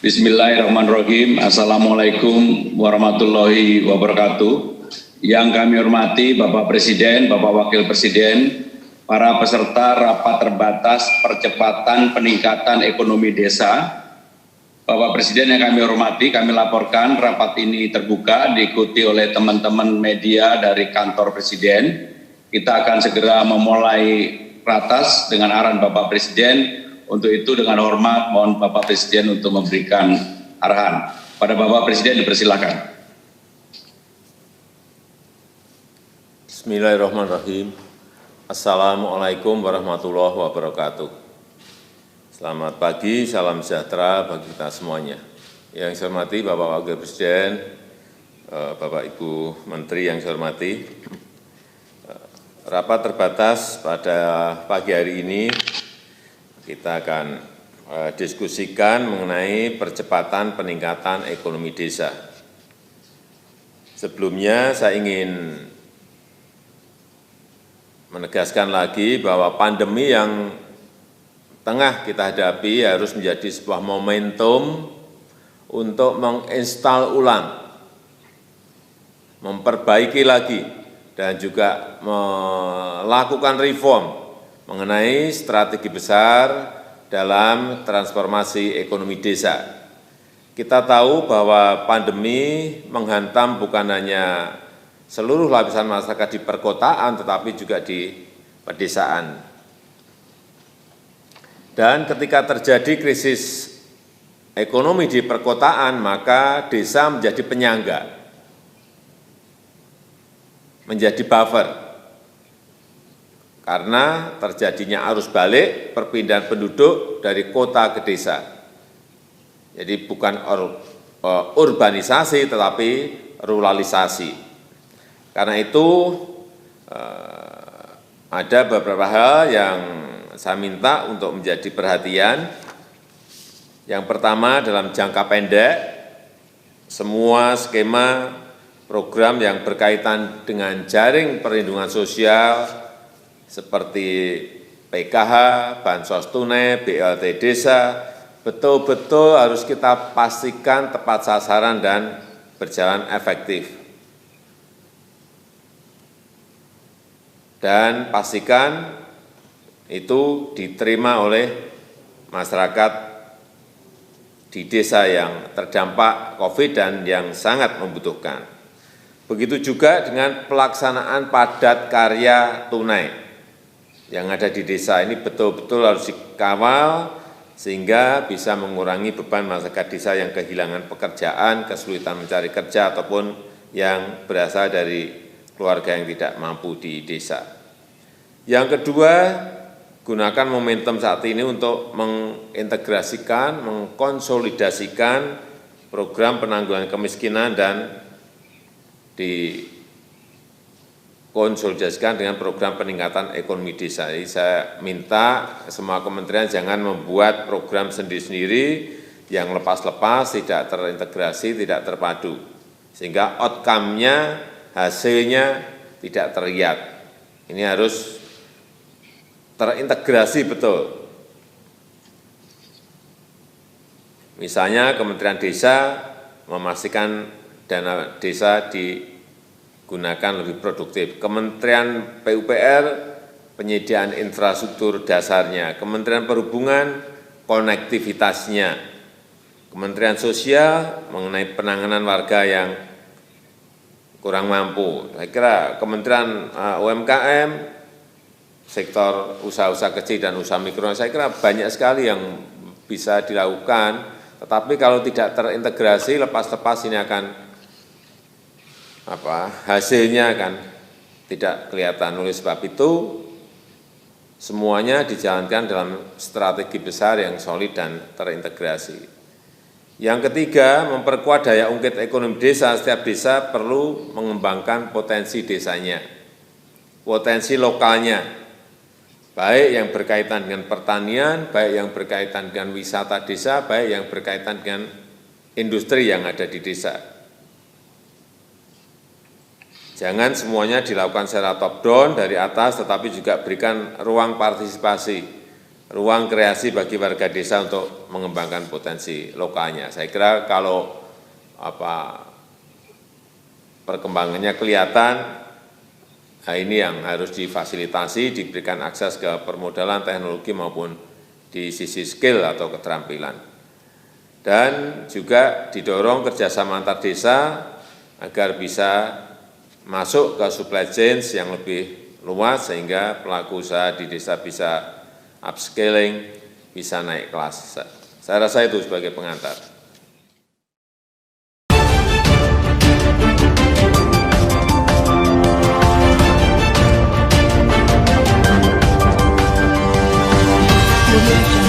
Bismillahirrahmanirrahim. Assalamualaikum warahmatullahi wabarakatuh. Yang kami hormati Bapak Presiden, Bapak Wakil Presiden, para peserta rapat terbatas percepatan peningkatan ekonomi desa. Bapak Presiden yang kami hormati, kami laporkan rapat ini terbuka, diikuti oleh teman-teman media dari kantor Presiden. Kita akan segera memulai ratas dengan arahan Bapak Presiden. Untuk itu dengan hormat mohon Bapak Presiden untuk memberikan arahan. Pada Bapak Presiden dipersilakan. Bismillahirrahmanirrahim. Assalamualaikum warahmatullahi wabarakatuh. Selamat pagi, salam sejahtera bagi kita semuanya. Yang saya hormati Bapak Wakil Presiden, Bapak Ibu Menteri yang saya hormati, rapat terbatas pada pagi hari ini kita akan diskusikan mengenai percepatan peningkatan ekonomi desa. Sebelumnya saya ingin menegaskan lagi bahwa pandemi yang tengah kita hadapi harus menjadi sebuah momentum untuk menginstal ulang, memperbaiki lagi, dan juga melakukan reform mengenai strategi besar dalam transformasi ekonomi desa. Kita tahu bahwa pandemi menghantam bukan hanya seluruh lapisan masyarakat di perkotaan, tetapi juga di pedesaan. Dan ketika terjadi krisis ekonomi di perkotaan, maka desa menjadi penyangga, menjadi buffer. Karena terjadinya arus balik perpindahan penduduk dari kota ke desa. Jadi bukan urbanisasi tetapi ruralisasi. Karena itu ada beberapa hal yang saya minta untuk menjadi perhatian. Yang pertama dalam jangka pendek, semua skema program yang berkaitan dengan jaring perlindungan sosial seperti PKH, Bansos Tunai, BLT Desa, betul-betul harus kita pastikan tepat sasaran dan berjalan efektif. Dan pastikan itu diterima oleh masyarakat di desa yang terdampak COVID dan yang sangat membutuhkan. Begitu juga dengan pelaksanaan padat karya tunai yang ada di desa ini betul-betul harus dikawal sehingga bisa mengurangi beban masyarakat desa yang kehilangan pekerjaan, kesulitan mencari kerja, ataupun yang berasal dari keluarga yang tidak mampu di desa. Yang kedua, gunakan momentum saat ini untuk mengintegrasikan, mengkonsolidasikan program penanggulangan kemiskinan dan konsolidasikan dengan program peningkatan ekonomi desa. Jadi saya minta semua kementerian jangan membuat program sendiri-sendiri yang lepas-lepas, tidak terintegrasi, tidak terpadu. Sehingga outcome-nya, hasilnya tidak terlihat. Ini harus terintegrasi betul. Misalnya Kementerian Desa memastikan dana desa digunakan lebih produktif. Kementerian PUPR, penyediaan infrastruktur dasarnya. Kementerian Perhubungan, konektivitasnya. Kementerian Sosial, mengenai penanganan warga yang kurang mampu. Saya kira Kementerian UMKM, sektor usaha-usaha kecil dan usaha mikro, saya kira banyak sekali yang bisa dilakukan. Tetapi kalau tidak terintegrasi, lepas-lepas ini akan hasilnya akan tidak kelihatan. Oleh sebab itu semuanya dijalankan dalam strategi besar yang solid dan terintegrasi. Yang ketiga, memperkuat daya ungkit ekonomi desa. Setiap desa perlu mengembangkan potensi desanya, potensi lokalnya, baik yang berkaitan dengan pertanian, baik yang berkaitan dengan wisata desa, baik yang berkaitan dengan industri yang ada di desa. Jangan semuanya dilakukan secara top down dari atas, tetapi juga berikan ruang partisipasi, ruang kreasi bagi warga desa untuk mengembangkan potensi lokalnya. Saya kira kalau perkembangannya kelihatan, nah ini yang harus difasilitasi, diberikan akses ke permodalan teknologi maupun di sisi skill atau keterampilan. Dan juga didorong kerjasama antar desa agar bisa masuk ke supply chain yang lebih luas sehingga pelaku usaha di desa bisa upscaling, bisa naik kelas. Saya rasa itu sebagai pengantar. Indonesia.